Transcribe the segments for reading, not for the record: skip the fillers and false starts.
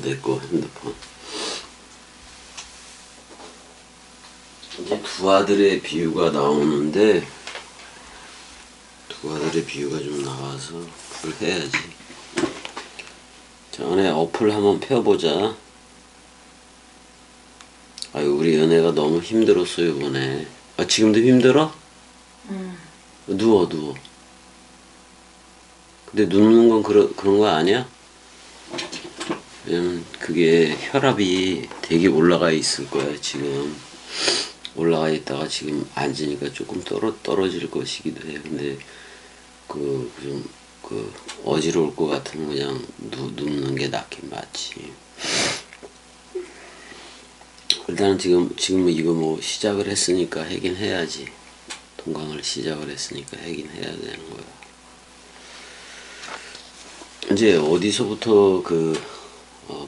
내 거 핸드폰. 이제 두 아들의 비유가 나오는데, 두 아들의 비유가 좀 나와서 그걸 해야지. 전에 어플 한번 펴보자. 아유, 우리 은혜가 너무 힘들었어, 이번에. 아, 지금도 힘들어? 누워. 근데 눕는 건 그런 거 아니야? 왜냐면 그게 혈압이 되게 올라가 있을 거야, 지금. 올라가 있다가 지금 앉으니까 조금 떨어질 것이기도 해. 근데 어지러울 것 같으면 그냥 눕는 게 낫긴 맞지. 일단은 지금 이거 뭐 시작을 했으니까 하긴 해야지. 동강을 시작을 했으니까 하긴 해야 되는 거야. 이제 어디서부터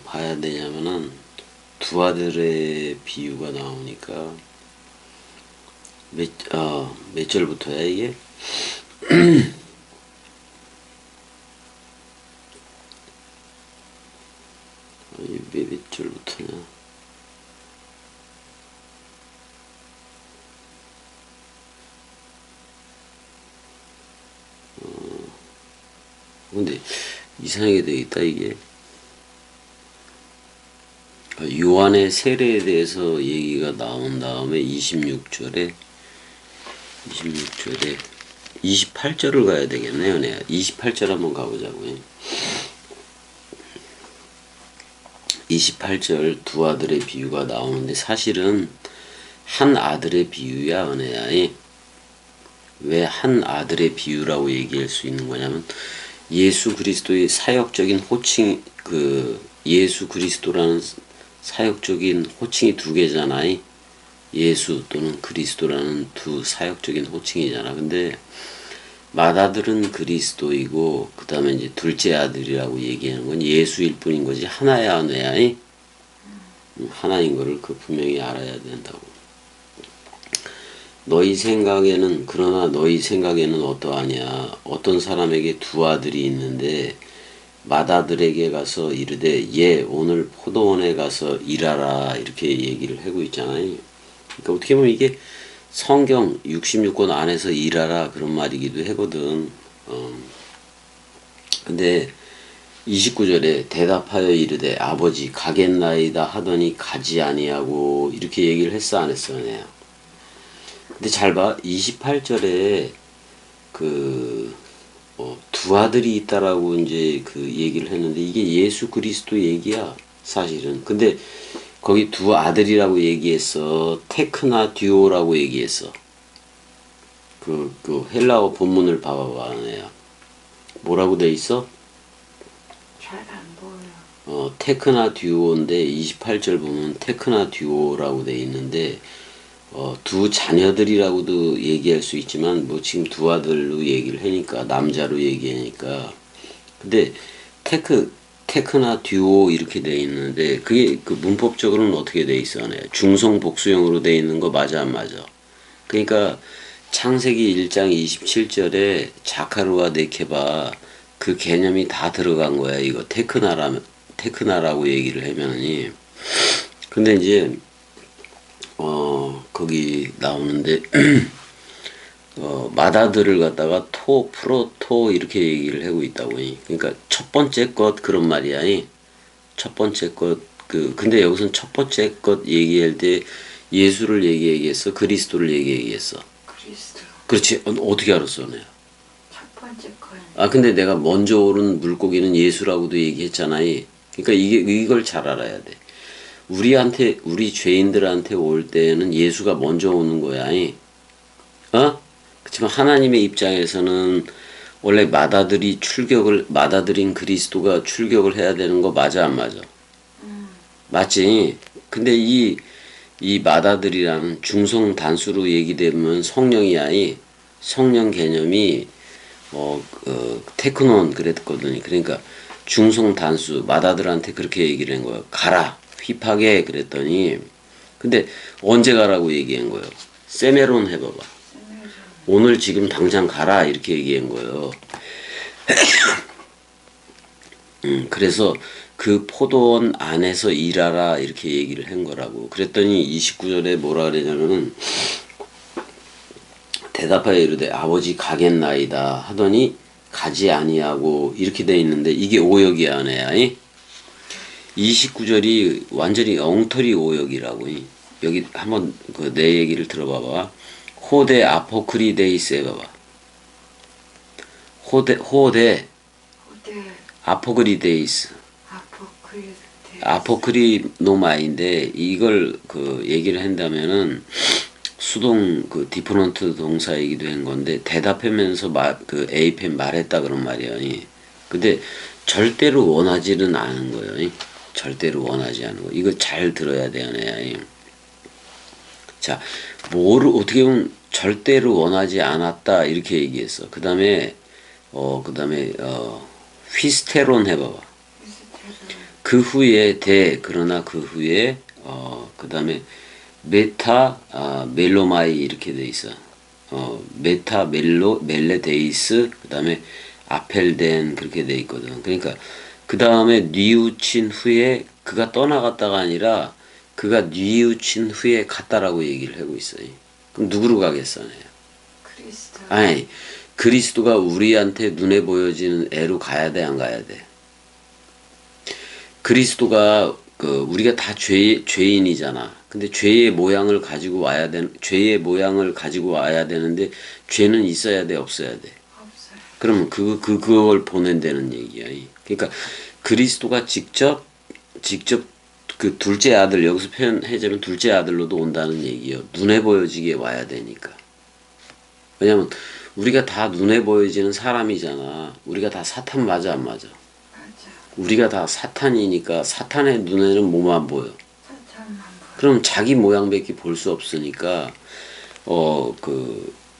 봐야 되냐면은 두 아들의 비유가 나오니까 몇 절부터야 이게? 몇 절부터냐? 근데 이상하게 돼 있다 이게. 요한의 세례에 대해서 얘기가 나온 다음에 26절에 28절을 가야 되겠네요. 내가 28절 한번 가보자고요. 28절 두 아들의 비유가 나오는데 사실은 한 아들의 비유야, 은혜야. 왜 한 아들의 비유라고 얘기할 수 있는 거냐면 예수 그리스도의 사역적인 호칭, 예수 그리스도라는 사역적인 호칭이 두 개잖아. 예수 또는 그리스도라는 두 사역적인 호칭이잖아. 근데 맏아들은 그리스도이고 그 다음에 이제 둘째 아들이라고 얘기하는 건 예수일 뿐인 거지. 하나야, 뇌야. 하나인 거를 분명히 알아야 된다고. 그러나 너희 생각에는 어떠하냐. 어떤 사람에게 두 아들이 있는데 맏아들에게 가서 이르되 오늘 포도원에 가서 일하라 이렇게 얘기를 하고 있잖아요. 그러니까 어떻게 보면 이게 성경 66권 안에서 일하라 그런 말이기도 하거든. 근데 29절에 대답하여 이르되 아버지 가겠나이다 하더니 가지 아니하고 이렇게 얘기를 했어 안 했어? 내가. 근데 잘 봐. 28절에 두 아들이 있다라고 이제 얘기를 했는데 이게 예수 그리스도 얘기야, 사실은. 근데 거기 두 아들이라고 얘기했어. 테크나 듀오라고 얘기했어. 헬라어 본문을 봐봐봐, 내가. 뭐라고 돼 있어? 잘 안 보여. 테크나 듀오인데 28절 보면 테크나 듀오라고 돼 있는데 두 자녀들이라고도 얘기할 수 있지만 뭐 지금 두 아들로 얘기를 하니까 남자로 얘기하니까 근데 테크나 듀오 이렇게 돼 있는데 그게 문법적으로는 어떻게 돼 있어? 중성 복수형으로 돼 있는 거 맞아 안 맞아? 그러니까 창세기 1장 27절에 자카르와 네케바 그 개념이 다 들어간 거야. 이거 테크나라고 얘기를 하면은. 근데 이제 거기 나오는데 맏아들을 갖다가 프로토 이렇게 얘기를 하고 있다고. 그러니까 첫 번째 것 그런 말이야. 첫 번째 것 근데 여기서는 첫 번째 것 얘기할 때 예수를 얘기했어, 그리스도를 얘기했어. 그리스도. 그렇지. 어떻게 알았어, 내가? 첫 번째 거는. 근데 내가 먼저 오른 물고기는 예수라고도 얘기했잖아. 그러니까 이걸 잘 알아야 돼. 우리 죄인들한테 올 때는 예수가 먼저 오는 거야. 그렇지만 하나님의 입장에서는 원래 맏아들인 그리스도가 출격을 해야 되는 거 맞아 안 맞아? 맞지? 근데 이 맏아들이라는 중성 단수로 얘기되면 성령이야. 성령 개념이 테크논 그랬거든요. 그러니까 중성 단수 맏아들한테 그렇게 얘기를 한 거야. 가라. 휘파게 그랬더니 근데 언제 가라고 얘기한 거예요? 세메론 해봐봐. 오늘 지금 당장 가라 이렇게 얘기한 거예요. 그래서 그 포도원 안에서 일하라 이렇게 얘기를 한 거라고. 그랬더니 29절에 뭐라 그러냐면은 대답하여 이르되 아버지 가겠나이다 하더니 가지 아니하고 이렇게 돼 있는데 이게 오역이 아니야. 29절이 완전히 엉터리 오역이라고. 여기 한번 그 내 얘기를 들어봐봐. 호데 아포크리데이스 해봐봐. 호데 호대 아포크리데이스. 아포크리노마인데 이걸 그 얘기를 한다면은 수동 그 디퍼런트 동사이기도 한 건데 대답하면서 그 에이펜 말했다 그런 말이야. 근데 절대로 원하지는 않은 거예요. 절대로 원하지 않은 거. 이거 잘 들어야 돼요. 자, 뭐를 어떻게 보면 절대로 원하지 않았다 이렇게 얘기했어. 그다음에 휘스테론 해봐봐. 그 후에 그러나 그 후에 그다음에 멜로마이 이렇게 돼 있어. 멜레데이스 그다음에 아펠덴 그렇게 돼 있거든. 그러니까 그 다음에 뉘우친 후에 그가 떠나갔다가 아니라 그가 뉘우친 후에 갔다라고 얘기를 하고 있어요. 그럼 누구로 가겠어? 그리스도. 아니 그리스도가 우리한테 눈에 보여지는 애로 가야 돼, 안 가야 돼? 그리스도가 우리가 다 죄인이잖아. 근데 죄의 모양을 가지고 와야 되는데 죄는 있어야 돼, 없어야 돼? 없어요. 그러면 그걸 보낸다는 얘기야. 그러니까 그리스도가 직접 그 둘째 아들 여기서 표현하자면 둘째 아들로도 온다는 얘기요. 눈에 보여지게 와야 되니까. 왜냐면 우리가 다 눈에 보여지는 사람이잖아. 우리가 다 사탄 맞아 안 맞아? 맞아. 우리가 다 사탄이니까 사탄의 눈에는 뭐만 보여? 사탄만 보여. 그럼 자기 모양밖에 볼 수 없으니까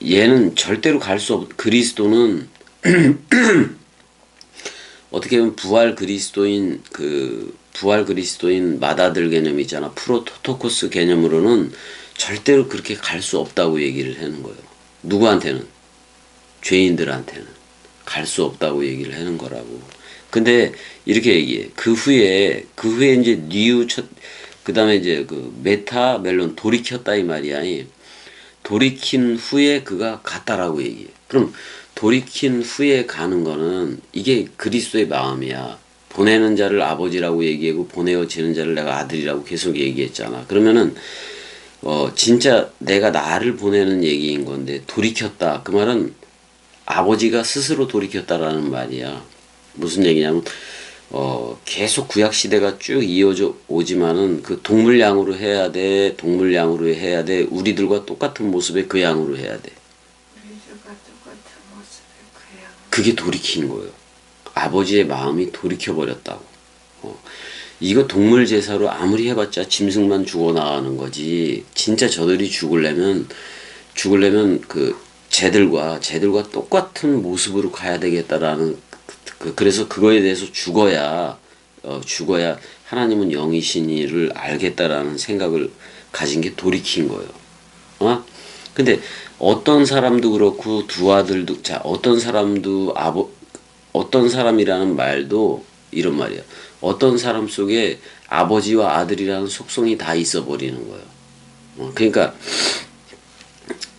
얘는 절대로 갈 수 그리스도는 어떻게 보면 부활 그리스도인 마다들 개념 있잖아. 프로토토코스 개념으로는 절대로 그렇게 갈 수 없다고 얘기를 하는 거예요. 누구한테는? 죄인들한테는 갈 수 없다고 얘기를 하는 거라고. 근데 이렇게 얘기해. 그 후에 이제 그다음에 이제 메타멜론 돌이켰다 이 말이야. 돌이킨 후에 그가 갔다라고 얘기해. 그럼 돌이킨 후에 가는 거는 이게 그리스도의 마음이야. 보내는 자를 아버지라고 얘기하고 보내어지는 자를 내가 아들이라고 계속 얘기했잖아. 그러면은 진짜 내가 나를 보내는 얘기인 건데 돌이켰다. 그 말은 아버지가 스스로 돌이켰다라는 말이야. 무슨 얘기냐면 계속 구약 시대가 쭉 이어져 오지만은 그 동물양으로 해야 돼. 우리들과 똑같은 모습의 그 양으로 해야 돼. 우리들과 똑같은 모습의 그 양. 그게 돌이킨 거예요. 아버지의 마음이 돌이켜버렸다고. 이거 동물 제사로 아무리 해봤자 짐승만 죽어나가는 거지. 진짜 저들이 죽으려면 쟤들과 똑같은 모습으로 가야 되겠다라는 그래서 그거에 대해서 죽어야 하나님은 영이시니를 알겠다라는 생각을 가진 게 돌이킨 거예요. 근데 어떤 사람도 그렇고 두 아들도 어떤 사람이라는 말도 이런 말이야. 어떤 사람 속에 아버지와 아들이라는 속성이 다 있어 버리는 거예요. 그러니까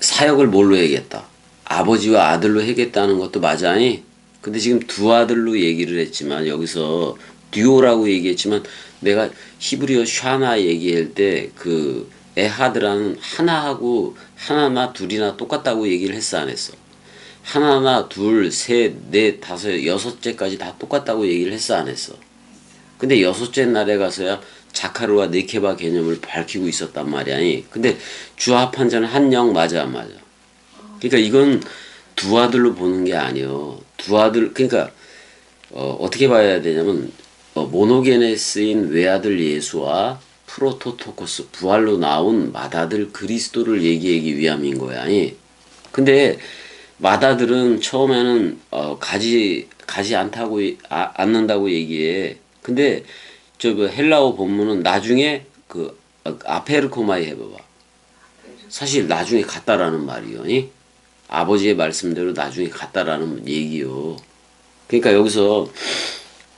사역을 뭘로 해야겠다. 아버지와 아들로 해야겠다는 것도 맞아니. 근데 지금 두 아들로 얘기를 했지만 여기서 듀오라고 얘기했지만 내가 히브리어 샤나 얘기할 때 그 에하드라는 하나나 둘이나 똑같다고 얘기를 했어 안 했어? 하나나 둘, 셋, 넷, 다섯, 여섯째까지 다 똑같다고 얘기를 했어 안 했어? 근데 여섯째 날에 가서야 자카르와 네케바 개념을 밝히고 있었단 말이야. 근데 주합한자는 한 영 맞아 안 맞아? 그러니까 이건 두 아들로 보는 게 아니요. 두 아들 그러니까 어떻게 봐야 되냐면 모노게네스인 외아들 예수와 프로토토코스 부활로 나온 맏아들 그리스도를 얘기하기 위함인 거야. 근데 맏아들은 처음에는 가지 않는다고 얘기해. 근데 헬라어 본문은 나중에 아페르코마이 해봐봐. 사실 나중에 갔다라는 말이요. 아버지의 말씀대로 나중에 갔다라는 얘기요. 그러니까 여기서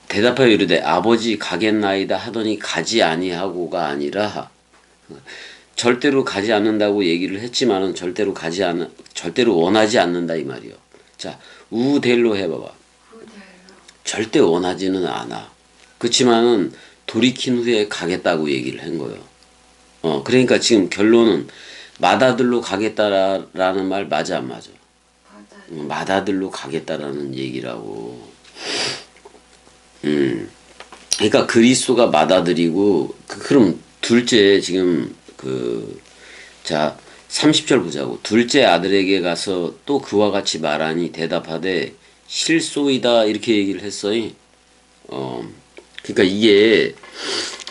대답하여 이르되 아버지 가겠나이다 하더니 가지 아니하고가 아니라 절대로 가지 않는다고 얘기를 했지만은 절대로 원하지 않는다 이 말이요. 자, 우델로 해봐봐. 후대로 절대 원하지는 않아. 그렇지만은 돌이킨 후에 가겠다고 얘기를 한 거예요. 그러니까 지금 결론은 맏아들로 가겠다라는 말 맞아 안 맞아? 바다 맏아들로 가겠다라는 얘기라고. 그러니까 그리스도가 맏아들이고 그럼 둘째 지금 자 30절 보자고. 둘째 아들에게 가서 또 그와 같이 말하니 대답하되 실소이다 이렇게 얘기를 했어요. 그러니까 이게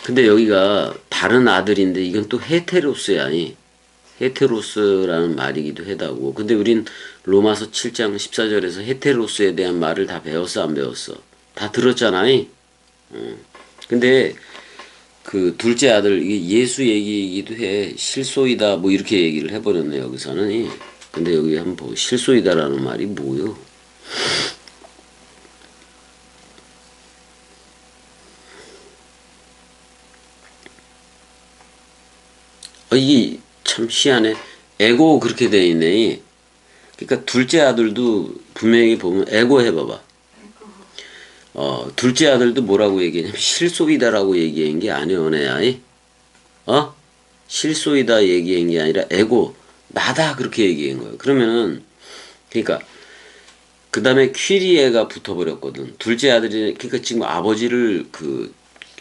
근데 여기가 다른 아들인데 이건 또 헤테로스야. 헤테로스라는 말이기도 하다고. 근데 우린 로마서 7장 14절에서 헤테로스에 대한 말을 다 배웠어 안 배웠어? 다 들었잖아. 근데 그 둘째 아들 이게 예수 얘기이기도 해. 실소이다 뭐 이렇게 얘기를 해버렸네 여기서는. 근데 여기 한번 보고 실소이다라는 말이 뭐요? 이게 참 희한해. 에고 그렇게 돼 있네. 그러니까 둘째 아들도 분명히 보면 에고 해봐봐. 둘째 아들도 뭐라고 얘기했냐면 실소이다라고 얘기한 게 아니야, 은혜야. 실소이다 얘기한 게 아니라 에고 나다 그렇게 얘기한 거예요. 그러면은 그러니까 그 다음에 퀴리에가 붙어버렸거든. 둘째 아들이 그러니까 지금 아버지를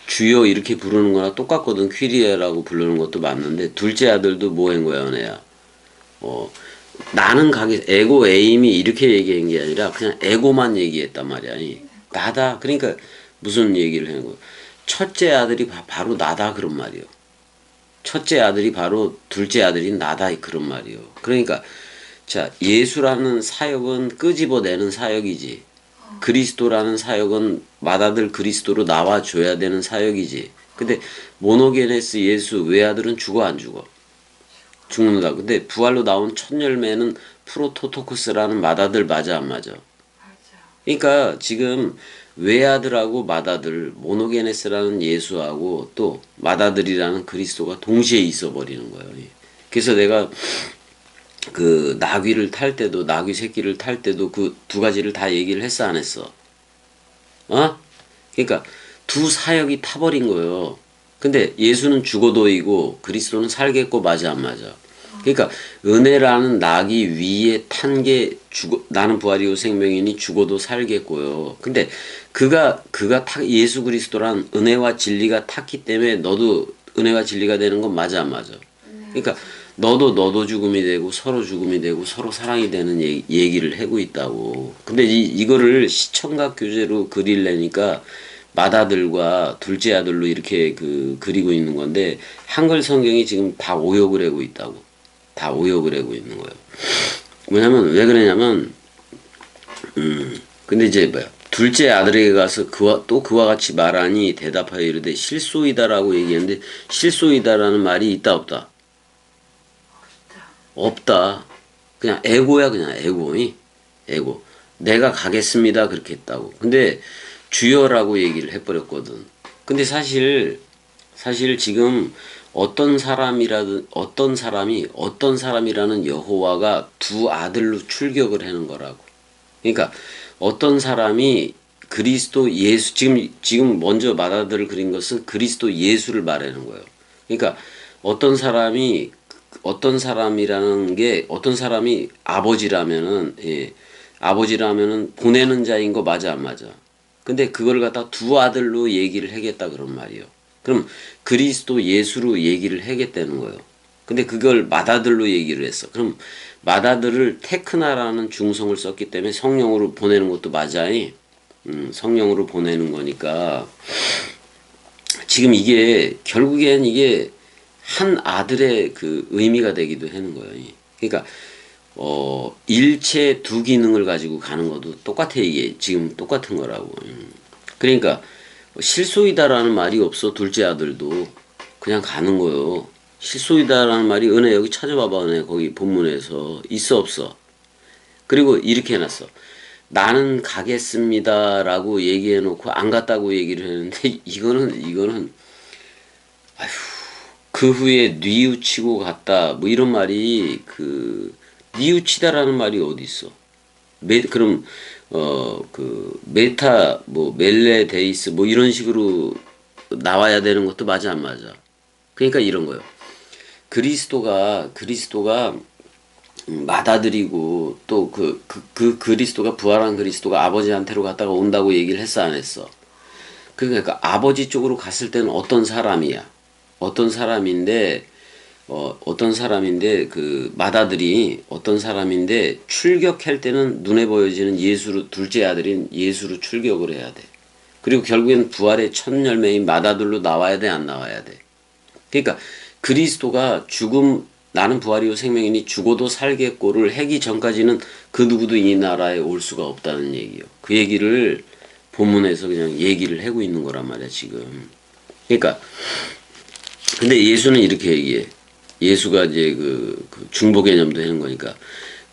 주여 이렇게 부르는 거나 똑같거든. 퀴리에라고 부르는 것도 맞는데 둘째 아들도 뭐 한 거야, 은혜야. 나는 에고 에임이 이렇게 얘기한 게 아니라 그냥 에고만 얘기했단 말이야. 나다. 그러니까 무슨 얘기를 하는 거야. 첫째 아들이 바로 나다 그런 말이요. 첫째 아들이 바로 둘째 아들인 나다 그런 말이요. 그러니까 자 예수라는 사역은 끄집어내는 사역이지. 그리스도라는 사역은 맏아들 그리스도로 나와줘야 되는 사역이지. 근데 모노게네스 예수 외아들은 죽어 안 죽어? 죽는다. 근데 부활로 나온 첫 열매는 프로토토코스라는 맏아들 맞아 안 맞아? 맞아 그러니까 지금 외아들하고 맏아들 모노게네스라는 예수하고 또 맏아들이라는 그리스도가 동시에 있어 버리는 거예요. 그래서 내가 그 나귀를 탈 때도 나귀 새끼를 탈 때도 그 두 가지를 다 얘기를 했어 안 했어? 그러니까 두 사역이 타버린 거예요. 근데 예수는 죽어도이고 그리스도는 살겠고 맞아 안 맞아? 그러니까 은혜라는 낙이 위에 탄 게 나는 부활이요 생명이니 죽어도 살겠고요. 근데 그가 예수 그리스도란 은혜와 진리가 탔기 때문에 너도 은혜와 진리가 되는 건 맞아 안 맞아? 그러니까 너도 죽음이 되고 서로 죽음이 되고 서로 사랑이 되는 얘기를 하고 있다고. 근데 이거를 시청각 교재로 그리려니까 맏아들과 둘째 아들로 이렇게 그리고 있는 건데 한글 성경이 지금 다 오역을 하고 있다고. 다 오역을 하고 있는 거예요. 왜냐면 왜 그러냐면 근데 이제 뭐야 둘째 아들에게 가서 그와 같이 말하니 대답하여 이르되 실소이다라고 얘기했는데 실소이다라는 말이 있다 없다? 없다. 그냥 에고야 그냥 에고. 내가 가겠습니다 그렇게 했다고. 근데 주여라고 얘기를 해버렸거든. 근데 사실 지금 어떤 사람이 어떤 사람이라는 여호와가 두 아들로 출격을 하는 거라고. 그러니까 어떤 사람이 그리스도 예수 지금 먼저 맏아들을 그린 것은 그리스도 예수를 말하는 거예요. 그러니까 어떤 사람이 아버지라면은 아버지라면은 보내는 자인 거 맞아 안 맞아? 근데 그걸 갖다 두 아들로 얘기를 하겠다 그런 말이요. 그럼 그리스도 예수로 얘기를 하겠다는 거예요. 근데 그걸 맏아들로 얘기를 했어. 그럼 맏아들을 테크나라는 중성을 썼기 때문에 성령으로 보내는 것도 맞아. 성령으로 보내는 거니까 지금 결국엔 이게 한 아들의 그 의미가 되기도 하는 거예요. 그러니까 일체 두 기능을 가지고 가는 것도 똑같아. 이게 지금 똑같은 거라고. 그러니까 실소이다라는 말이 없어. 둘째 아들도 그냥 가는 거요. 실소이다라는 말이 은혜 여기 찾아봐봐. 은혜 거기 본문에서 있어 없어? 그리고 이렇게 해놨어. 나는 가겠습니다라고 얘기해놓고 안 갔다고 얘기를 했는데 이거는 그 후에 뉘우치고 갔다 뭐 이런 말이 그 뉘우치다라는 말이 어디 있어? 그럼 그 메타 뭐 멜레 데이스 뭐 이런 식으로 나와야 되는 것도 맞아 안 맞아? 그러니까 이런 거요. 그리스도가 맏아들이고 또 그 그리스도가 부활한 그리스도가 아버지한테로 갔다가 온다고 얘기를 했어 안 했어? 그러니까 아버지 쪽으로 갔을 때는 어떤 사람이야? 어떤 사람인데 그 맏아들이 어떤 사람인데 출격할 때는 눈에 보여지는 예수로 둘째 아들인 예수로 출격을 해야 돼. 그리고 결국엔 부활의 첫 열매인 맏아들로 나와야 돼 안 나와야 돼. 그러니까 그리스도가 나는 부활이요 생명이니 죽어도 살겠고를 하기 전까지는 그 누구도 이 나라에 올 수가 없다는 얘기요. 그 얘기를 본문에서 그냥 얘기를 하고 있는 거란 말이야 지금. 그러니까 근데 예수는 이렇게 얘기해. 예수가 이제 그 중보 개념도 하는 거니까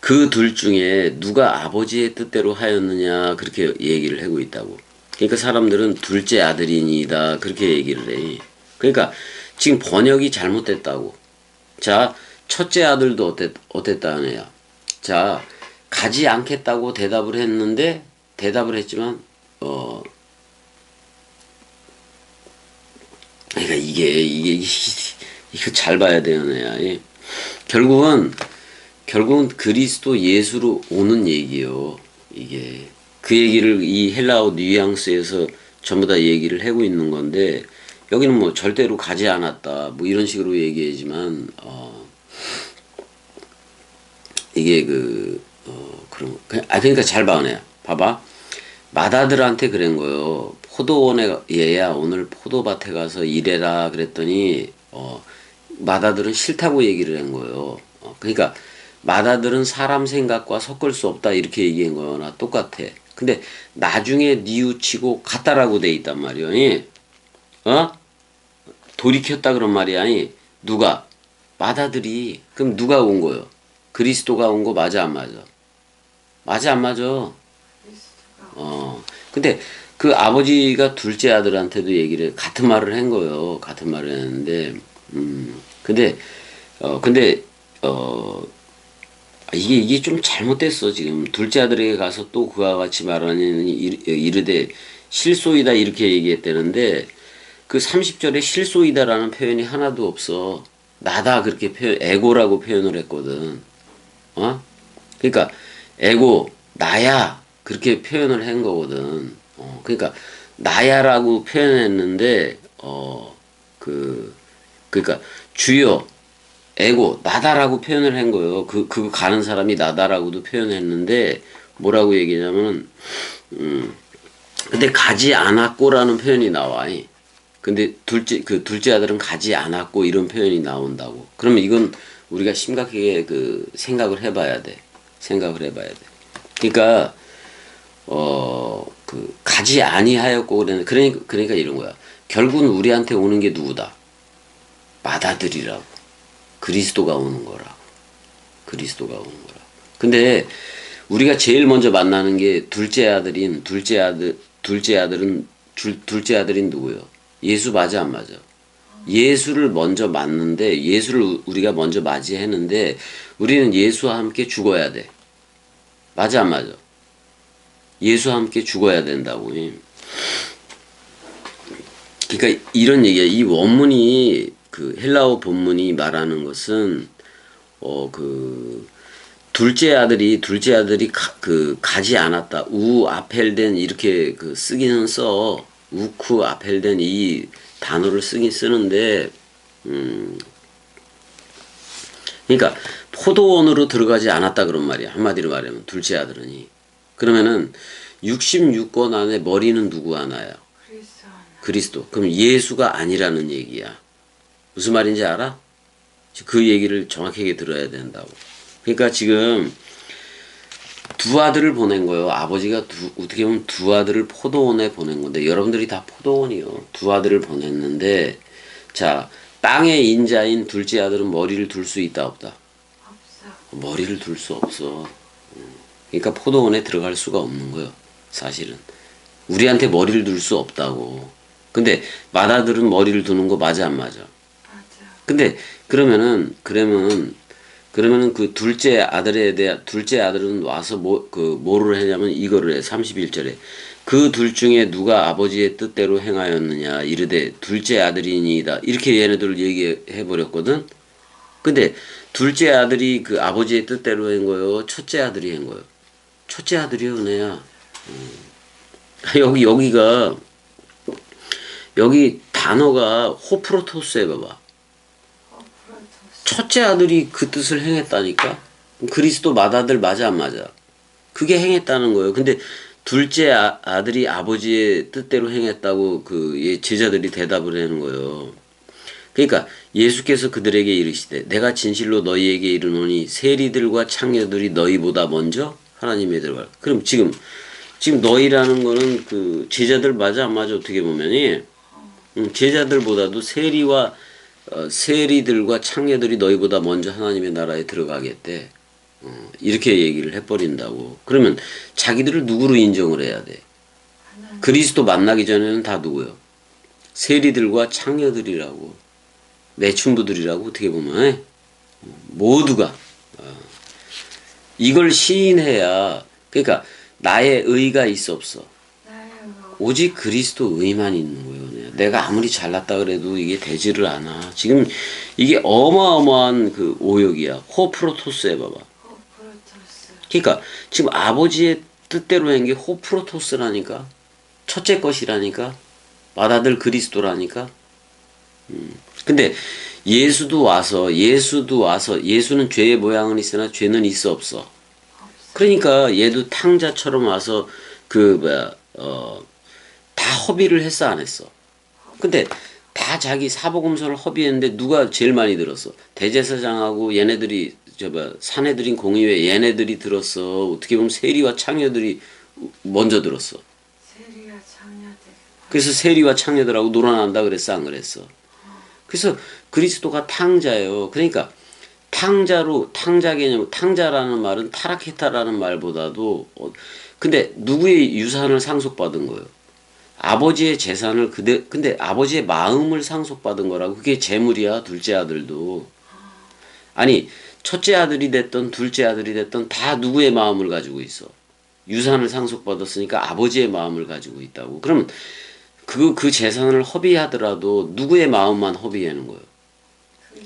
그 둘 중에 누가 아버지의 뜻대로 하였느냐 그렇게 얘기를 하고 있다고. 그러니까 사람들은 둘째 아들이니다 그렇게 얘기를 해. 그러니까 지금 번역이 잘못됐다고. 자, 첫째 아들도 어땠다 하네요. 자, 가지 않겠다고 대답을 했지만 그러니까 이거 잘 봐야 되는 애야. 결국은 그리스도 예수로 오는 얘기요. 이게 그 얘기를 이 헬라어 뉘앙스에서 전부 다 얘기를 하고 있는 건데 여기는 뭐 절대로 가지 않았다 뭐 이런 식으로 얘기하지만 이게 그러니까 잘 봐, 은혜야. 봐봐. 맏아들한테 그런 거요. 포도원에 얘야 오늘 포도밭에 가서 일해라 그랬더니 맏아들은 싫다고 얘기를 한 거예요. 그러니까 맏아들은 사람 생각과 섞을 수 없다 이렇게 얘기한 거나 똑같아. 근데 나중에 뉘우치고 갔다라고 돼 있단 말이야. 어? 돌이켰다 그런 말이 아니 누가? 맏아들이. 그럼 누가 온 거요? 그리스도가 온 거 맞아 안 맞아? 맞아 안 맞아? 근데 그 아버지가 둘째 아들한테도 같은 말을 한 거예요. 같은 말을 했는데, 근데, 근데, 이게 좀 잘못됐어, 지금. 둘째 아들에게 가서 또 그와 같이 말하니 이르되 실소이다 이렇게 얘기했다는데, 그 30절에 실소이다라는 표현이 하나도 없어. 나다 그렇게 에고라고 표현을 했거든. 어? 그러니까 에고 나야 그렇게 표현을 한 거거든. 그러니까 나야라고 표현했는데 그러니까 주여 에고 나다라고 표현을 한 거예요. 그 가는 사람이 나다라고도 표현했는데 뭐라고 얘기냐면은 근데 가지 않았고라는 표현이 나와. 근데 둘째 아들은 가지 않았고 이런 표현이 나온다고. 그러면 이건 우리가 심각하게 생각을 해봐야 돼. 그러니까 가지 아니하였고 그러니까 이런 거야. 결국은 우리한테 오는 게 누구다? 맏아들이라고. 그리스도가 오는 거라고. 근데 우리가 제일 먼저 만나는 게 둘째 아들인 누구요? 예수 맞아 안 맞아? 예수를 먼저 맞는데 예수를 우리가 먼저 맞이했는데 우리는 예수와 함께 죽어야 돼. 맞아 안 맞아? 예수와 함께 죽어야 된다고. 그러니까 이런 얘기야. 이 원문이 그 헬라어 본문이 말하는 것은 둘째 아들이 가지 않았다. 우 아펠덴 이렇게 쓰기는 써. 우쿠 아펠덴 이 단어를 쓰는데 그러니까 포도원으로 들어가지 않았다 그런 말이야. 한마디로 말하면 둘째 아들은 그러면은 66권 안에 머리는 누구 하나야? 그리스도. 그럼 예수가 아니라는 얘기야. 무슨 말인지 알아? 그 얘기를 정확하게 들어야 된다고. 그러니까 지금 두 아들을 보낸 거예요. 아버지가 어떻게 보면 두 아들을 포도원에 보낸 건데 여러분들이 다 포도원이요. 두 아들을 보냈는데 자 땅의 인자인 둘째 아들은 머리를 둘 수 있다 없다? 없어. 머리를 둘 수 없어. 그러니까 포도원에 들어갈 수가 없는 거예요. 사실은. 우리한테 머리를 둘 수 없다고. 근데 마다들은 머리를 두는 거 맞아 안 맞아? 맞아. 근데 그러면은 그 둘째 아들은 와서 뭐를 했냐면 이거를 해. 31절에 그 둘 중에 누가 아버지의 뜻대로 행하였느냐 이르되 둘째 아들이니이다. 이렇게 얘네들을 얘기해 버렸거든. 근데 둘째 아들이 그 아버지의 뜻대로 한 거요. 첫째 아들이 한 거요. 첫째 아들이 은혜야. 여기 단어가 호프로토스에 봐봐. 프로토스. 첫째 아들이 그 뜻을 행했다니까? 그리스도 맏아들 맞아 안 맞아? 그게 행했다는 거예요. 근데 둘째 아들이 아버지의 뜻대로 행했다고 그 제자들이 대답을 하는 거예요. 그러니까 예수께서 그들에게 이르시되 내가 진실로 너희에게 이르노니 세리들과 창녀들이 너희보다 먼저 하나님에 들어갈. 그럼 지금 너희라는 거는 그 제자들 맞아 안 맞아 어떻게 보면이 제자들보다도 세리들과 창녀들이 너희보다 먼저 하나님의 나라에 들어가겠대. 이렇게 얘기를 해버린다고. 그러면 자기들을 누구로 인정을 해야 돼? 하나님. 그리스도 만나기 전에는 다 누구요? 세리들과 창녀들이라고. 매춘부들이라고 어떻게 보면 모두가 이걸 시인해야 그러니까 나의 의가 있어 없어. 나의 오직 그리스도 의만 있는 거예요. 내가 아무리 잘났다 그래도 이게 되지를 않아. 지금 이게 어마어마한 그 오역이야. 호프로토스 해봐봐. 프로토스. 그러니까 지금 아버지의 뜻대로 한 게 호프로토스라니까. 첫째 것이라니까. 맏아들 그리스도라니까. 근데 예수도 와서 예수는 죄의 모양은 있으나 죄는 있어 없어. 그러니까 얘도 탕자처럼 와서 다 허비를 했어 안 했어. 근데 다 자기 사복음서를 허비했는데 누가 제일 많이 들었어? 대제사장하고 얘네들이 사내들인 공의회 얘네들이 들었어. 어떻게 보면 세리와 창녀들이 먼저 들었어. 세리와 창녀들. 그래서 세리와 창녀들하고 놀아난다 그랬어 안 그랬어? 그래서 그리스도가 탕자예요. 그러니까 탕자 개념, 탕자라는 말은 타락했다라는 말보다도 근데 누구의 유산을 상속받은 거예요? 아버지의 재산을 근데 아버지의 마음을 상속받은 거라고. 그게 재물이야. 둘째 아들도. 아니 첫째 아들이 됐던 둘째 아들이 됐던 다 누구의 마음을 가지고 있어? 유산을 상속받았으니까 아버지의 마음을 가지고 있다고. 그러면 그 재산을 허비하더라도 누구의 마음만 허비하는 거예요?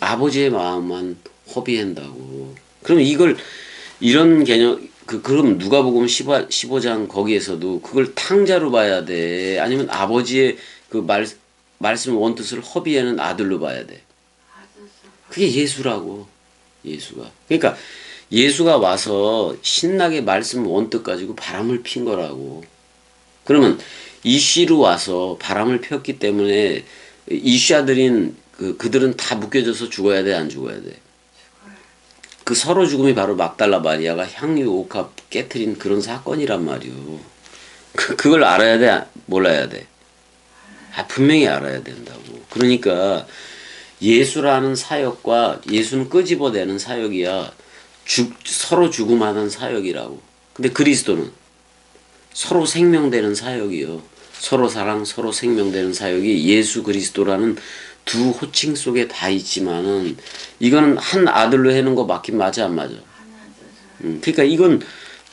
아버지의 마음만 허비한다고. 그럼 이런 개념, 그럼 누가복음 15장 거기에서도 그걸 탕자로 봐야 돼? 아니면 아버지의 그 말씀 원뜻을 허비하는 아들로 봐야 돼? 그게 예수라고. 예수가. 그러니까 예수가 와서 신나게 말씀 원뜻 가지고 바람을 핀 거라고. 그러면 이씨로 와서 바람을 폈기 때문에 이씨아들인 그들은 다 묶여져서 죽어야 돼, 안 죽어야 돼? 그 서로 죽음이 바로 막달라 마리아가 향유 옥합 깨트린 그런 사건이란 말이오. 그걸 알아야 돼, 몰라야 돼? 분명히 알아야 된다고. 그러니까 예수라는 사역과 예수는 끄집어내는 사역이야. 서로 죽음하는 사역이라고. 근데 그리스도는 서로 생명되는 사역이요. 서로 사랑, 서로 생명되는 사역이 예수 그리스도라는 두 호칭 속에 다 있지만은 이거는 한 아들로 해놓은 거 맞긴 맞아 안 맞아? 그러니까 이건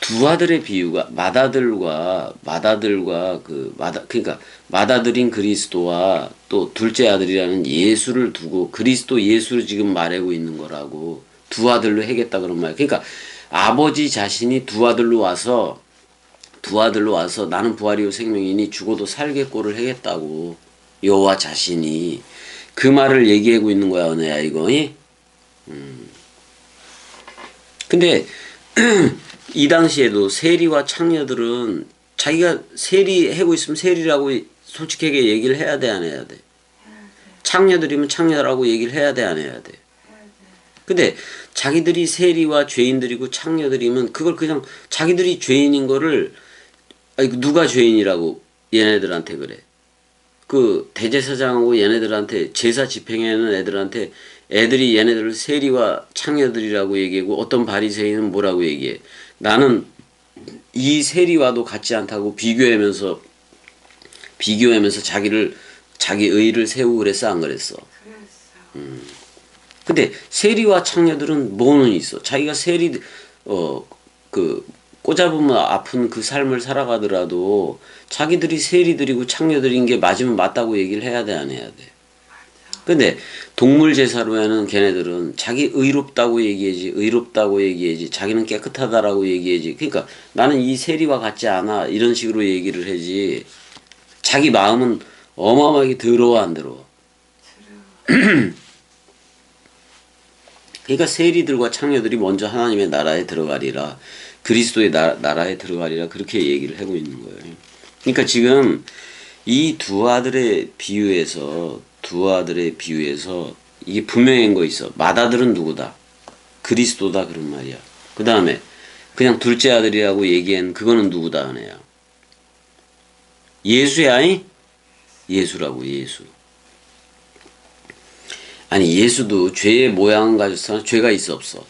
두 아들의 비유가 그러니까 맏아들인 그리스도와 또 둘째 아들이라는 예수를 두고 그리스도 예수를 지금 말하고 있는 거라고. 두 아들로 해겠다 그런 말. 그러니까 아버지 자신이 두 아들로 와서 나는 부활이요 생명이니 죽어도 살겠고를 하겠다고. 여호와 자신이 그 말을 얘기하고 있는 거야, 은혜야 이거. 근데 이 당시에도 세리와 창녀들은 자기가 세리하고 있으면 세리라고 솔직하게 얘기를 해야 돼, 안 해야 돼? 창녀들이면 창녀라고 얘기를 해야 돼, 안 해야 돼? 근데 자기들이 세리와 죄인들이고 창녀들이면 그걸 그냥 자기들이 죄인인 거를 누가 죄인이라고 얘네들한테 그래? 그 대제사장하고 얘네들한테 제사 집행하는 애들한테 애들이 얘네들을 세리와 창녀들이라고 얘기하고 어떤 바리새인은 뭐라고 얘기해? 나는 이 세리와도 같지 않다고 비교하면서 자기 의를 세우고 그랬어, 안 그랬어? 그랬어. 근데 세리와 창녀들은 뭐는 있어? 자기가 그 꼬잡으면 아픈 그 삶을 살아가더라도 자기들이 세리들이고 창녀들인 게 맞으면 맞다고 얘기를 해야 돼, 안 해야 돼? 근데 동물 제사로에는 걔네들은 자기 의롭다고 얘기해야지, 자기는 깨끗하다라고 얘기해야지. 그러니까 나는 이 세리와 같지 않아, 이런 식으로 얘기를 하지. 자기 마음은 어마어마하게 더러워, 안 더러워? 그러니까 세리들과 창녀들이 먼저 하나님의 나라에 들어가리라, 그리스도의 나라에 들어가리라, 그렇게 얘기를 하고 있는 거예요. 그러니까 지금 이 두 아들의 비유에서 이게 분명한 거 있어. 맏아들은 누구다? 그리스도다, 그런 말이야. 그 다음에 그냥 둘째 아들이라고 얘기한 그거는 누구다 하네요. 예수야, 이? 예수라고, 예수. 아니, 예수도 죄의 모양을 가졌으나 죄가 있어, 없어?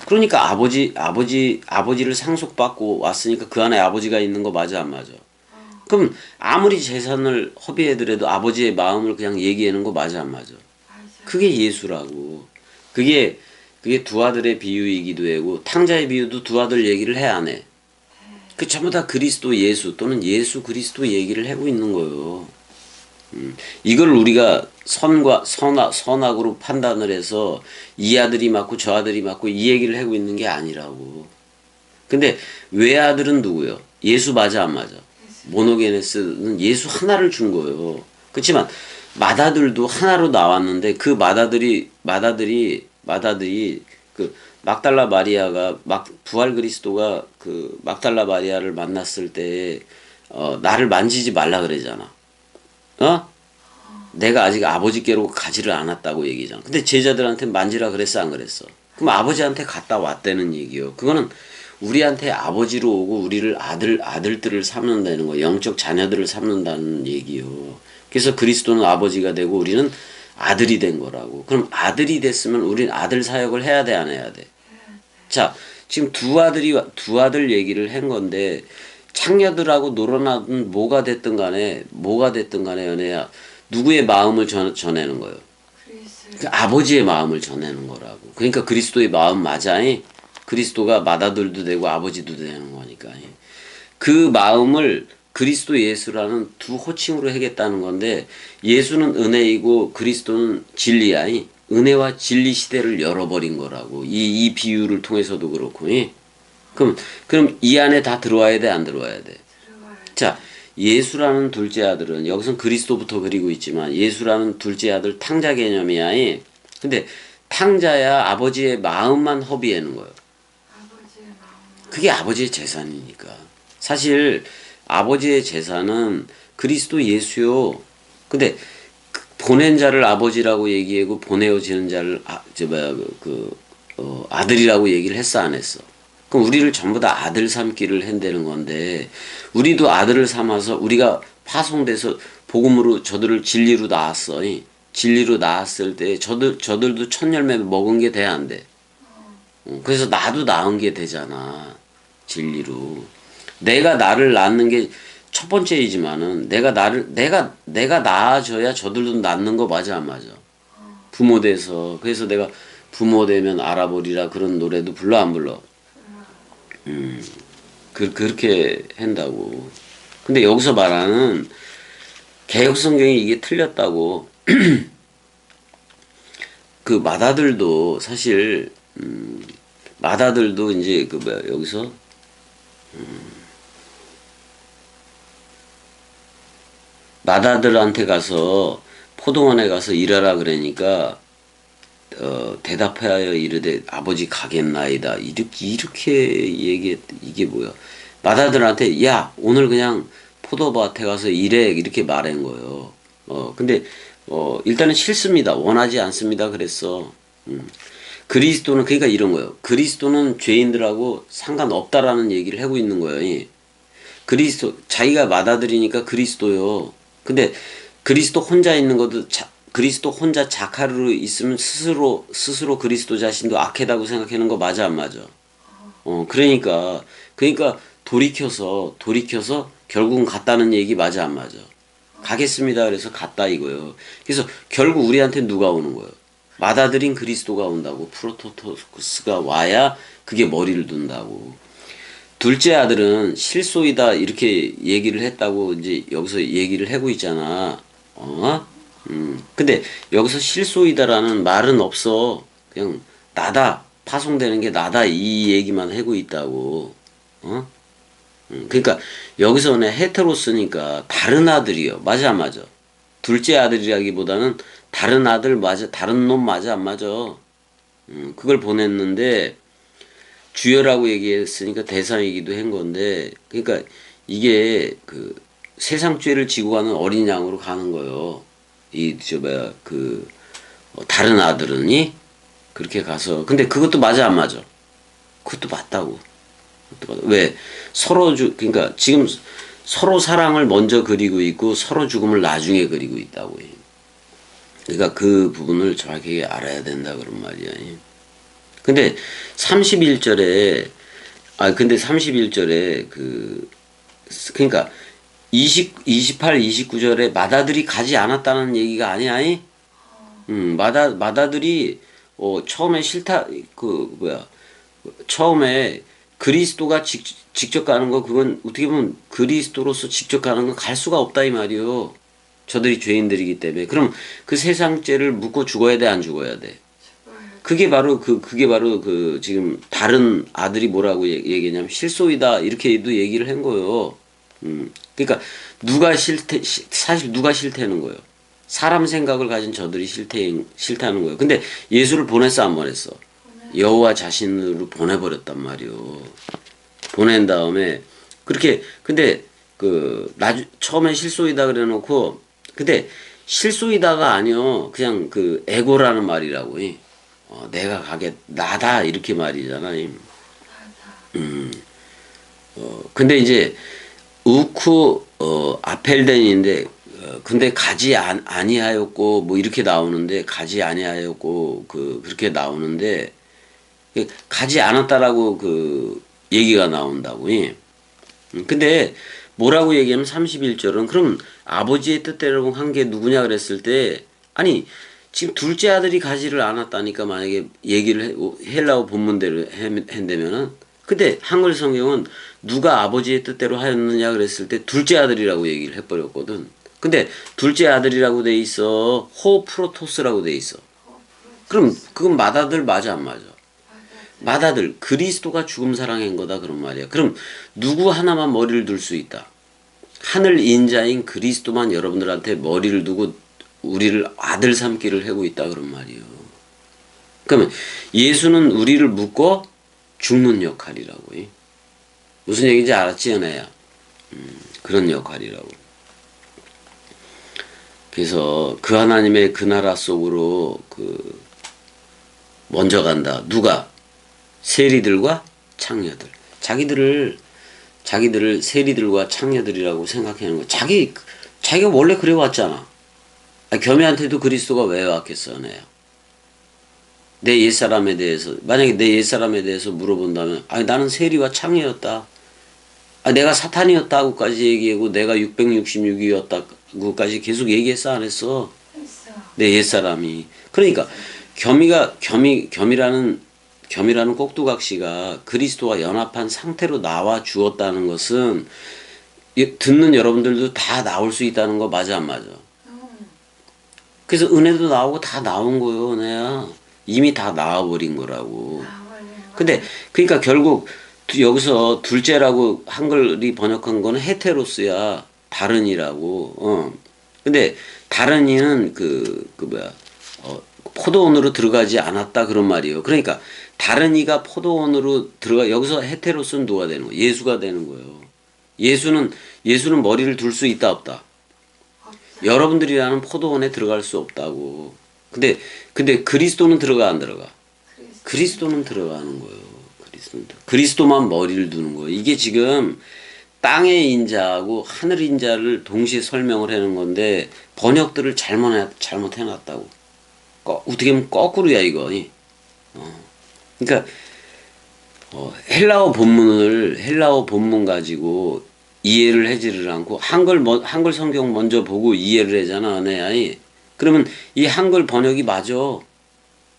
그러니까 아버지를 상속받고 왔으니까 그 안에 아버지가 있는 거 맞아, 안 맞아? 그럼 아무리 재산을 허비해더라도 아버지의 마음을 그냥 얘기하는 거 맞아, 안 맞아? 그게 예수라고. 그게 두 아들의 비유이기도 하고, 탕자의 비유도 두 아들 얘기를 해, 안 해? 그 전부 다 그리스도 예수 또는 예수 그리스도 얘기를 하고 있는 거예요. 이걸 우리가 선악으로 판단을 해서 이 아들이 맞고 저 아들이 맞고 이 얘기를 하고 있는 게 아니라고. 근데 외아들은 누구요? 예수 맞아, 안 맞아? 모노게네스는 예수 하나를 준 거예요. 그렇지만 맏아들도 하나로 나왔는데 그 맏아들이 그 막달라 마리아가 부활 그리스도가 그 막달라 마리아를 만났을 때 나를 만지지 말라 그러잖아. 어? 내가 아직 아버지께로 가지를 않았다고 얘기잖아. 근데 제자들한테 만지라 그랬어, 안 그랬어? 그럼 아버지한테 갔다 왔다는 얘기요. 그거는 우리한테 아버지로 오고 우리를 아들들을 삼는다는 거, 영적 자녀들을 삼는다는 얘기요. 그래서 그리스도는 아버지가 되고 우리는 아들이 된 거라고. 그럼 아들이 됐으면 우린 아들 사역을 해야 돼, 안 해야 돼? 자, 지금 두 아들 얘기를 한 건데, 창녀들하고 놀아나든 뭐가 됐든 간에 연애야, 누구의 마음을 전하는 거예요? 그 아버지의 마음을 전하는 거라고. 그러니까 그리스도의 마음 맞아. 그리스도가 맏아들도 되고 아버지도 되는 거니까. 그 마음을 그리스도 예수라는 두 호칭으로 하겠다는 건데, 예수는 은혜이고 그리스도는 진리야. 은혜와 진리 시대를 열어버린 거라고. 이 비유를 통해서도 그렇고. 그럼 이 안에 다 들어와야 돼, 안 들어와야 돼? 자, 예수라는 둘째 아들은 여기선 그리스도부터 그리고 있지만 예수라는 둘째 아들 탕자 개념이야. 근데 탕자야 아버지의 마음만 허비하는 거예요. 그게 아버지의 재산이니까. 사실 아버지의 재산은 그리스도 예수요. 근데 보낸 자를 아버지라고 얘기하고 보내어지는 자를 아들이라고 얘기를 했어, 안 했어? 그럼 우리를 전부 다 아들 삼기를 한다는 건데, 우리도 아들을 삼아서 우리가 파송돼서 복음으로 저들을 진리로 낳았어. 진리로 낳았을 때 저들도 첫 열매 먹은 게 돼, 안 돼? 그래서 나도 낳은 게 되잖아. 진리로. 내가 나를 낳는 게 첫 번째이지만은 내가 낳아줘야 저들도 낳는 거 맞아, 안 맞아? 부모 돼서. 그래서 내가 부모 되면 알아보리라 그런 노래도 불러, 안 불러? 그렇게 한다고. 근데 여기서 말하는 개혁성경이 이게 틀렸다고. 그 맏아들도 사실 맏아들도 이제 여기서 맏아들한테 가서 포도원에 가서 일하라 그러니까 대답하여 이르되 아버지 가겠나이다. 이렇게 이게 뭐야? 맏아들한테 야 오늘 그냥 포도밭에 가서 일해 이렇게 말한 거예요. 근데 일단은 싫습니다. 원하지 않습니다. 그랬어. 그리스도는 그러니까 이런 거예요. 그리스도는 죄인들하고 상관없다라는 얘기를 하고 있는 거예요. 그리스도 자기가 맏아들이니까 그리스도요. 근데 그리스도 혼자 있는 것도 그리스도 혼자 자카르로 있으면 스스로 그리스도 자신도 악하다고 생각하는 거 맞아, 안 맞아? 그러니까 그러니까 돌이켜서 결국은 갔다는 얘기 맞아 안 맞아? 가겠습니다. 그래서 갔다 이거예요. 그래서 결국 우리한테 누가 오는 거예요? 맏아들인 그리스도가 온다고. 프로토토스가 와야 그게 머리를 둔다고. 둘째 아들은 실소이다 이렇게 얘기를 했다고 이제 여기서 얘기를 하고 있잖아. 근데 여기서 실소이다라는 말은 없어. 그냥 나다. 파송되는 게 나다 이 얘기만 하고 있다고. 그러니까 여기서는 헤테로스니까 다른 아들이요. 맞아 안 맞아? 둘째 아들이라기보다는 다른 아들 맞아, 다른 놈 맞아 안 맞아? 그걸 보냈는데 주여라고 얘기했으니까 대상이기도 한 건데, 그러니까 이게 그 세상 죄를 지고 가는 어린 양으로 가는 거요. 저 뭐야 다른 아들은이 그렇게 가서 근데 그것도 맞아 안 맞아? 그것도 맞다고. 왜 그러니까 지금 서로 사랑을 먼저 그리고 있고 서로 죽음을 나중에 그리고 있다고. 그러니까 그 부분을 정확하게 알아야 된다 그런 말이야. 근데 31절에 근데 31절에 그러니까 28, 29절에 맏아들이 가지 않았다는 얘기가 아니야. 맏아들이 처음에 싫다 처음에 그리스도가 직접 가는 거 그건 어떻게 보면 그리스도로서 직접 가는 건 갈 수가 없다 이 말이요. 저들이 죄인들이기 때문에. 그럼 그 세상 죄를 묻고 죽어야 돼 안 죽어야 돼? 그게 바로 지금 다른 아들이 뭐라고 얘기했냐면 실소이다 이렇게도 얘기를 한 거예요. 그러니까 사실 누가 싫다는 거예요. 사람 생각을 가진 저들이 싫다는 거예요. 근데 예수를 보냈어 안 보냈어? 여호와 자신으로 보내버렸단 말이요. 보낸 다음에 그렇게 근데 처음에 실소이다 그래놓고 근데 실소이다가 아니요 그냥 에고라는 말이라고. 내가 나다 이렇게 말이잖아. 근데 이제 우쿠 아펠덴인데 근데 가지 아니하였고 뭐 이렇게 나오는데 가지 아니하였고 그렇게 나오는데 가지 않았다라고 얘기가 나온다고. 근데 뭐라고 얘기하면 31절은 그럼 아버지의 뜻대로 한 게 누구냐 그랬을 때 아니 지금 둘째 아들이 가지를 않았다니까 만약에 얘기를 헬라어 본문대로 한다면은 근데 한글 성경은 누가 아버지의 뜻대로 하였느냐 그랬을 때 둘째 아들이라고 얘기를 해버렸거든. 근데 둘째 아들이라고 돼 있어. 호프로토스라고 돼 있어. 그럼 그건 맏아들 맞아 안 맞아? 맏아들 그리스도가 죽음 사랑한 거다 그런 말이야. 그럼 누구 하나만 머리를 둘 수 있다. 하늘 인자인 그리스도만 여러분들한테 머리를 두고 우리를 아들 삼기를 하고 있다 그런 말이에요. 그러면 예수는 우리를 묶어 죽는 역할이라고. 무슨 얘기인지 알았지 연애야? 그런 역할이라고. 그래서 그 하나님의 그 나라 속으로 먼저 간다. 누가? 세리들과 창녀들. 자기들을 세리들과 창녀들이라고 생각하는 거. 자기가 원래 그래 왔잖아. 겸이한테도 그리스도가 왜 왔겠어, 내야. 내 옛사람에 대해서 만약에 내 옛사람에 대해서 물어본다면 나는 세리와 창녀였다. 내가 사탄이었다고까지 얘기하고 내가 666이었다고까지 계속 얘기했어 안 했어? 했어. 내 옛사람이. 그러니까 겸이라는 꼭두각시가 그리스도와 연합한 상태로 나와 주었다는 것은 듣는 여러분들도 다 나올 수 있다는 거 맞아 안 맞아? 그래서 은혜도 나오고 다 나온 거요, 은혜야. 이미 다 나와버린 거라고. 근데 그러니까 결국 여기서 둘째라고 한글이 번역한 거는 헤테로스야. 다른이라고. 근데 다른이는 포도원으로 들어가지 않았다 그런 말이에요. 그러니까 다른이가 포도원으로 여기서 헤테로스는 누가 되는 거예요? 예수가 되는 거예요. 예수는 머리를 둘 수 있다 없다? 여러분들이라는 포도원에 들어갈 수 없다고. 근데 그리스도는 들어가 안 들어가? 그리스도는 들어가는 거예요. 그리스도만 머리를 두는 거예요. 이게 지금 땅의 인자하고 하늘 인자를 동시에 설명을 하는 건데 번역들을 잘못해놨다고. 어떻게 보면 거꾸로야 이거. 그러니까 헬라어 본문 가지고 이해를 하지를 않고 한글 성경 먼저 보고 이해를 하잖아, 내 아이. 그러면 이 한글 번역이 맞아.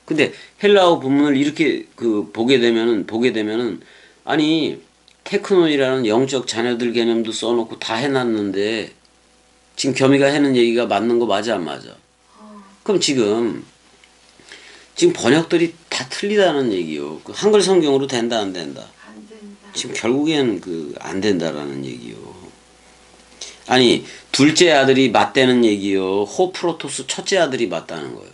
근데 헬라어 본문을 이렇게 보게 되면은 아니 테크노이라는 영적 자녀들 개념도 써놓고 다 해놨는데 지금 겸이가 하는 얘기가 맞는 거 맞아 안 맞아? 그럼 지금 번역들이 다 틀리다는 얘기요. 그 한글 성경으로 된다 안 된다? 안 된다. 지금 결국엔 안 된다라는 얘기요. 아니 둘째 아들이 맞다는 얘기요. 호프로토스 첫째 아들이 맞다는 거예요.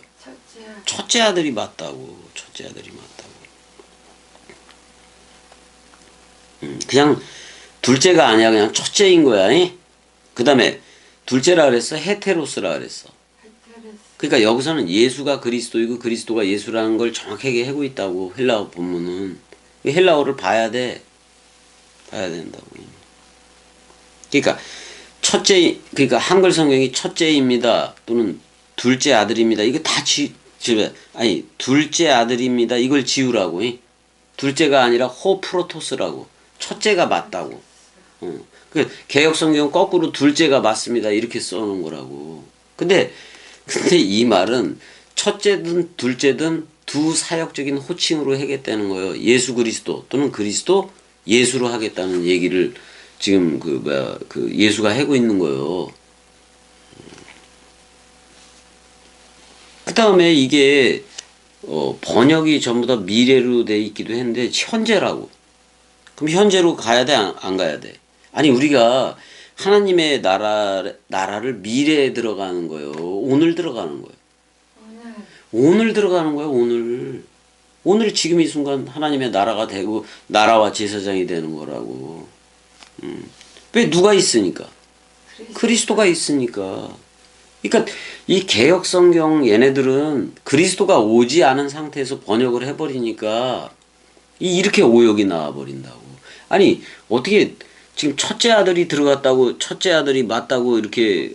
첫째 아들이 맞다고. 첫째 아들이 맞다고. 그냥 둘째가 아니야. 그냥 첫째인 거야. 그 다음에 둘째라 그랬어? 헤테로스라 그랬어. 헤테레스. 그러니까 여기서는 예수가 그리스도이고 그리스도가 예수라는 걸 정확하게 하고 있다고. 헬라어 본문은. 헬라어를 봐야 돼. 봐야 된다고. 그러니까 그러니까 한글 성경이 첫째입니다. 또는 둘째 아들입니다. 이거 다 둘째 아들입니다. 이걸 지우라고. 둘째가 아니라 호프로토스라고. 첫째가 맞다고. 그 개역 성경 거꾸로 둘째가 맞습니다. 이렇게 써놓은 거라고. 근데 이 말은 첫째든 둘째든 두 사역적인 호칭으로 하겠다는 거예요. 예수 그리스도 또는 그리스도 예수로 하겠다는 얘기를 지금 예수가 하고 있는 거예요. 그 다음에 이게 번역이 전부 다 미래로 돼 있기도 했는데 현재라고. 그럼 현재로 가야 돼? 안 가야 돼? 아니 우리가 하나님의 나라를 미래에 들어가는 거예요. 오늘 들어가는 거예요. 오늘 들어가는 거예요. 오늘 지금 이 순간 하나님의 나라가 되고 나라와 제사장이 되는 거라고. 왜 누가 있으니까? 그리스도가 있으니까. 그러니까 이 개역 성경 얘네들은 그리스도가 오지 않은 상태에서 번역을 해버리니까 이렇게 오역이 나와버린다고. 아니 어떻게 지금 첫째 아들이 들어갔다고 첫째 아들이 맞다고 이렇게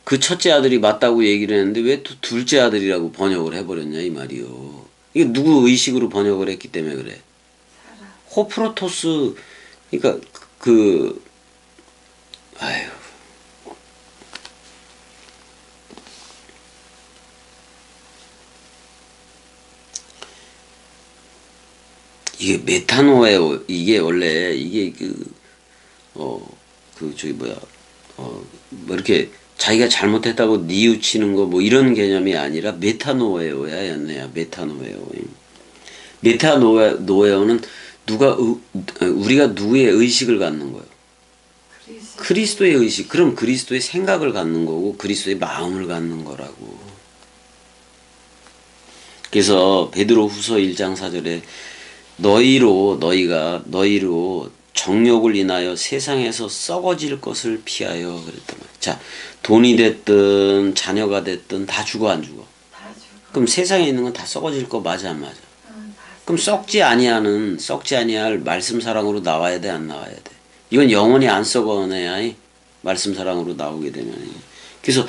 그 첫째 아들이 맞다고 얘기를 했는데 왜 또 둘째 아들이라고 번역을 해버렸냐 이 말이요. 이게 누구 의식으로 번역을 했기 때문에 그래. 호프로토스 그러니까 아유. 이게 메타노에오 이게 원래 이게 뭐 이렇게 자기가 잘못했다고 뉘우치는 거 뭐 이런 개념이 아니라 메타노에오야 였네요. 메타노에오는 우리가 누구의 의식을 갖는 거예요. 그리스도의 의식. 그럼 그리스도의 생각을 갖는 거고 그리스도의 마음을 갖는 거라고. 그래서 베드로후서 1장 4절에 너희로 정욕을 인하여 세상에서 썩어질 것을 피하여 그랬단 말이야. 자, 돈이 됐든 자녀가 됐든 다 죽어 안 죽어? 다 죽어. 그럼 세상에 있는 건 다 썩어질 거 맞아 안 맞아? 그럼 썩지 아니할 말씀 사랑으로 나와야 돼 안 나와야 돼? 이건 영원히 안 썩어내야 말씀 사랑으로 나오게 되면. 그래서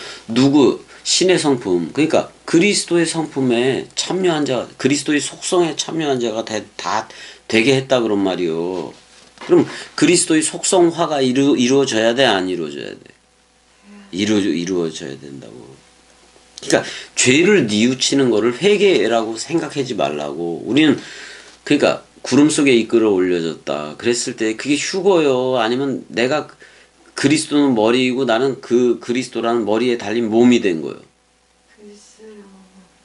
신의 성품, 그러니까 그리스도의 성품에 참여한 자, 그리스도의 속성에 참여한 자가 다 되게 했다 그런 말이요. 그럼 그리스도의 속성화가 이루어져야 돼, 안 이루어져야 돼? 이루어져야 된다고. 그러니까 죄를 뉘우치는 거를 회개라고 생각하지 말라고. 우리는 그러니까 구름 속에 이끌어 올려졌다. 그랬을 때 그게 휴거요. 아니면 내가 그리스도는 머리이고 나는 그 그리스도라는 머리에 달린 몸이 된 거예요.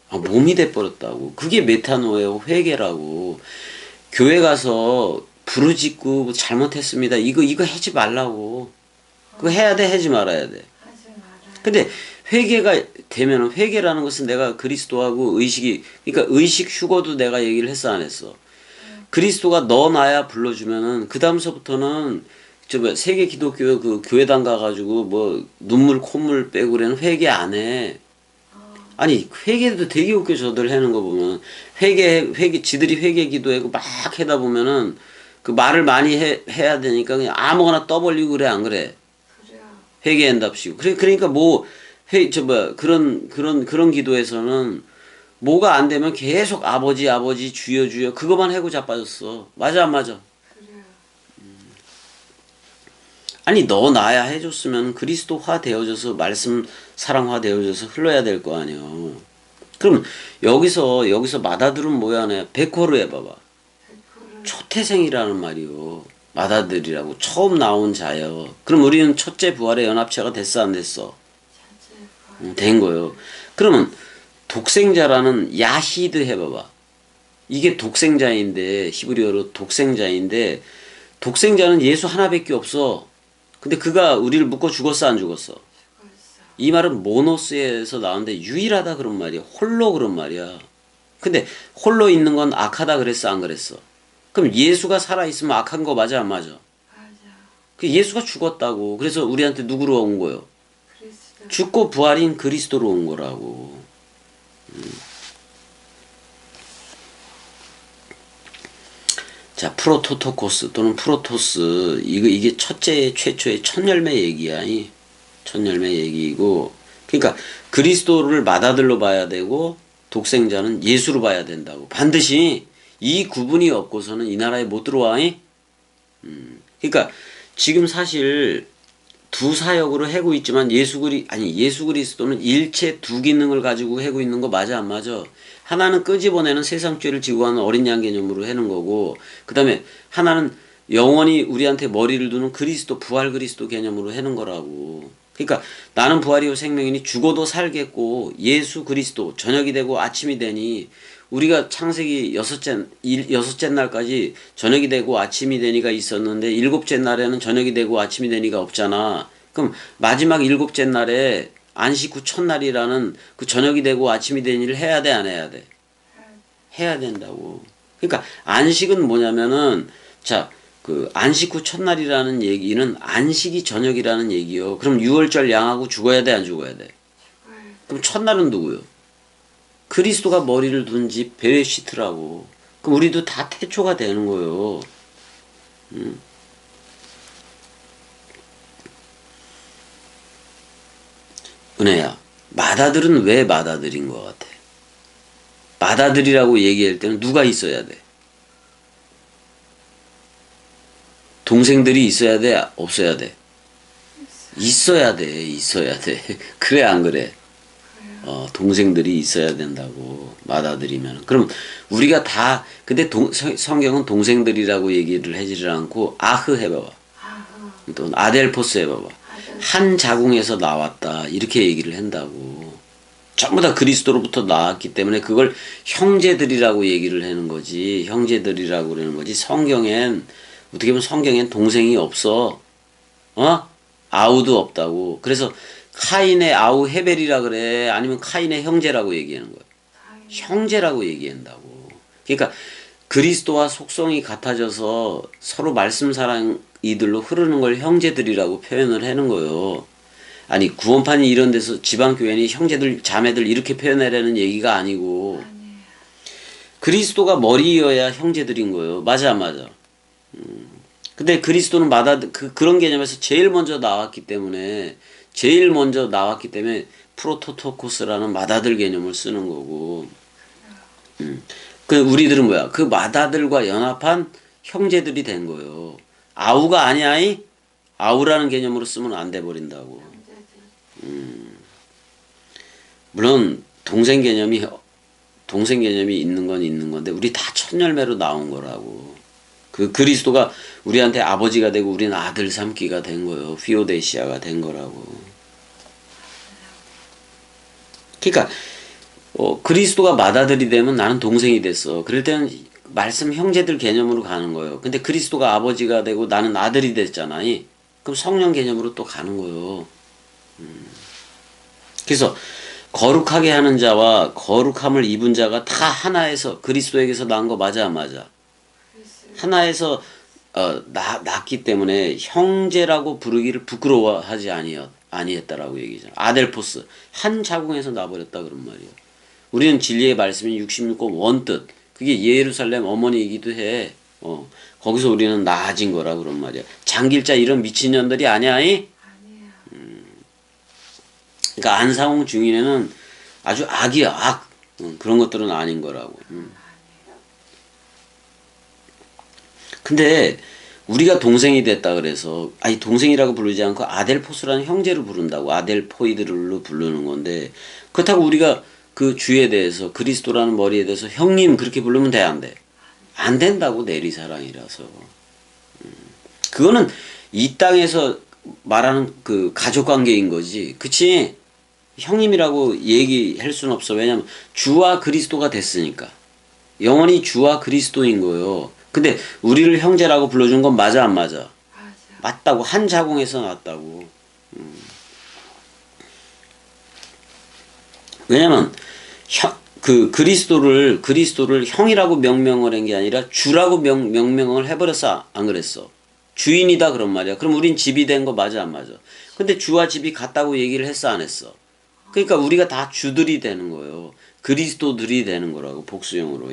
몸이 돼버렸다고. 그게 메타노예요. 회개라고. 교회 가서 부르짖고 잘못했습니다. 이거 하지 말라고. 그거 해야 돼, 하지 말아야 돼. 근데 회개가 되면 회개라는 것은 내가 그리스도하고 그러니까 의식 휴거도 내가 얘기를 했어 안 했어. 그리스도가 너 나야 불러주면은 그 다음서부터는 세계 기독교 그 교회당 가가지고 뭐 눈물 콧물 빼고 그래는 회개 안 해. 아니 회개도 되게 웃겨. 저들 하는 거 보면 지들이 회개 기도하고 막 하다 보면은 그 말을 많이 해야 되니까 그냥 아무거나 떠벌리고 그래 안 그래? 그래요. 회개한답시고. 그러니까 뭐 그런 기도에서는 뭐가 안 되면 계속 아버지 아버지 주여 주여 그것만 하고 자빠졌어. 맞아 안 맞아? 그래요. 아니 너 나야 해줬으면 그리스도화 되어져서 말씀 사랑화 되어져서 흘러야 될 거 아니야. 그럼 여기서 마다들은 뭐야? 네 백호를 해봐봐. 백호를 초태생이라는 말이요. 마다들이라고 처음 나온 자여. 그럼 우리는 첫째 부활의 연합체가 됐어 안 됐어? 자제 된 거예요. 그러면 독생자라는 야히드 해봐봐. 이게 독생자인데 히브리어로 독생자인데 독생자는 예수 하나밖에 없어. 근데 그가 우리를 묶어 죽었어 안 죽었어? 죽었어. 이 말은 모노스에서 나오는데 유일하다 그런 말이야. 홀로 그런 말이야. 근데 홀로 있는 건 악하다 그랬어 안 그랬어? 그럼 예수가 살아있으면 악한 거 맞아 안 맞아? 맞아. 그 예수가 죽었다고. 그래서 우리한테 누구로 온 거요? 그리스도. 죽고 부활인 그리스도로 온 거라고. 자, 프로토토코스 또는 프로토스 이게 첫째 최초의 첫 열매 얘기야. 첫 열매 얘기이고 그러니까 그리스도를 맏아들로 봐야 되고 독생자는 예수로 봐야 된다고. 반드시 이 구분이 없고서는 이 나라에 못 들어와. 그러니까 지금 사실 두 사역으로 하고 있지만 예수 그리스도는 일체 두 기능을 가지고 하고 있는 거 맞아 안 맞아? 하나는 끄집어내는 세상 죄를 지고 가는 어린 양 개념으로 하는 거고 그다음에 하나는 영원히 우리한테 머리를 두는 그리스도 부활 그리스도 개념으로 하는 거라고. 그러니까 나는 부활이요 생명이니 죽어도 살겠고 예수 그리스도 저녁이 되고 아침이 되니 우리가 창세기 여섯째 날까지 저녁이 되고 아침이 되니가 있었는데 일곱째 날에는 저녁이 되고 아침이 되니가 없잖아. 그럼 마지막 일곱째 날에 안식 후 첫날이라는 그 저녁이 되고 아침이 되니를 해야 돼 안 해야 돼? 해야 된다고. 그러니까 안식은 뭐냐면은 자 그 안식 후 첫날이라는 얘기는 안식이 저녁이라는 얘기요. 그럼 유월절 양하고 죽어야 돼 안 죽어야 돼? 죽어야 그럼 첫날은 누구요? 그리스도가 머리를 둔 집 베레시트라고. 그럼 우리도 다 태초가 되는 거예요. 은혜야, 맏아들은 왜 맏아들인 것 같아? 맏아들이라고 얘기할 때는 누가 있어야 돼? 동생들이 있어야 돼? 없어야 돼? 있어야 돼, 있어야 돼. 그래, 안 그래? 동생들이 있어야 된다고, 맏아들이면. 그럼 우리가 다, 근데 성경은 동생들이라고 얘기를 하지를 않고, 아흐 해봐봐. 아하. 또 아델포스 해봐봐. 아들. 한 자궁에서 나왔다. 이렇게 얘기를 한다고. 전부 다 그리스도로부터 나왔기 때문에 그걸 형제들이라고 얘기를 하는 거지. 형제들이라고 그러는 거지. 어떻게 보면 성경엔 동생이 없어. 아우도 없다고. 그래서 카인의 아우 헤벨이라 그래. 아니면 카인의 형제라고 얘기하는 거야. 다행이다. 형제라고 얘기한다고. 그러니까 그리스도와 속성이 같아져서 서로 말씀 사랑 이들로 흐르는 걸 형제들이라고 표현을 하는 거예요. 아니 구원판이 이런 데서 지방교회니 형제들 자매들 이렇게 표현하라는 얘기가 아니고 아니에요. 그리스도가 머리여야 형제들인 거예요. 맞아 안 맞아? 근데 그리스도는 그런 개념에서 제일 먼저 나왔기 때문에 프로토토코스라는 맏아들 개념을 쓰는 거고 그 우리들은 뭐야? 그 맏아들과 연합한 형제들이 된 거예요. 아우가 아니야. 아우라는 개념으로 쓰면 안 돼 버린다고. 형제들. 물론 동생 개념이 있는 건 있는 건데 우리 다 첫 열매로 나온 거라고. 그 그리스도가 우리한테 아버지가 되고 우리는 아들 삼기가 된 거예요. 피오데시아가 된 거라고. 그러니까 그리스도가 맏아들이 되면 나는 동생이 됐어. 그럴 때는 말씀 형제들 개념으로 가는 거예요. 근데 그리스도가 아버지가 되고 나는 아들이 됐잖아. 그럼 성령 개념으로 또 가는 거예요. 그래서 거룩하게 하는 자와 거룩함을 입은 자가 다 하나에서 그리스도에게서 난 거 맞아 안 맞아? 그리스. 하나에서 낳기 때문에 형제라고 부르기를 부끄러워하지 아니했다라고 얘기잖아. 아델포스 한 자궁에서 나버렸다 그런 말이야. 우리는 진리의 말씀인 66권 원뜻 그게 예루살렘 어머니이기도 해. 거기서 우리는 나아진 거라 그런 말이야. 장길자 이런 미친년들이 아니야. 아니에요. 그러니까 안상홍 중인에는 아주 악이야. 악. 그런 것들은 아닌 거라고. 근데 우리가 동생이 됐다 그래서 아니 동생이라고 부르지 않고 아델포스라는 형제로 부른다고 아델포이드로 부르는 건데 그렇다고 우리가 그 주에 대해서 그리스도라는 머리에 대해서 형님 그렇게 부르면 돼 안 돼? 안 된다고 내리사랑이라서. 그거는 이 땅에서 말하는 그 가족관계인 거지. 그치? 형님이라고 얘기할 수는 없어. 왜냐면 주와 그리스도가 됐으니까. 영원히 주와 그리스도인 거예요. 근데 우리를 형제라고 불러준 건 맞아 안 맞아? 맞아. 맞다고. 한 자궁에서 났다고. 왜냐면 그리스도를 형이라고 명명을 한 게 아니라 주라고 명명을 해버렸어. 안 그랬어? 주인이다 그런 말이야. 그럼 우린 집이 된 거 맞아 안 맞아? 근데 주와 집이 같다고 얘기를 했어 안 했어? 그러니까 우리가 다 주들이 되는 거예요. 그리스도들이 되는 거라고 복수형으로.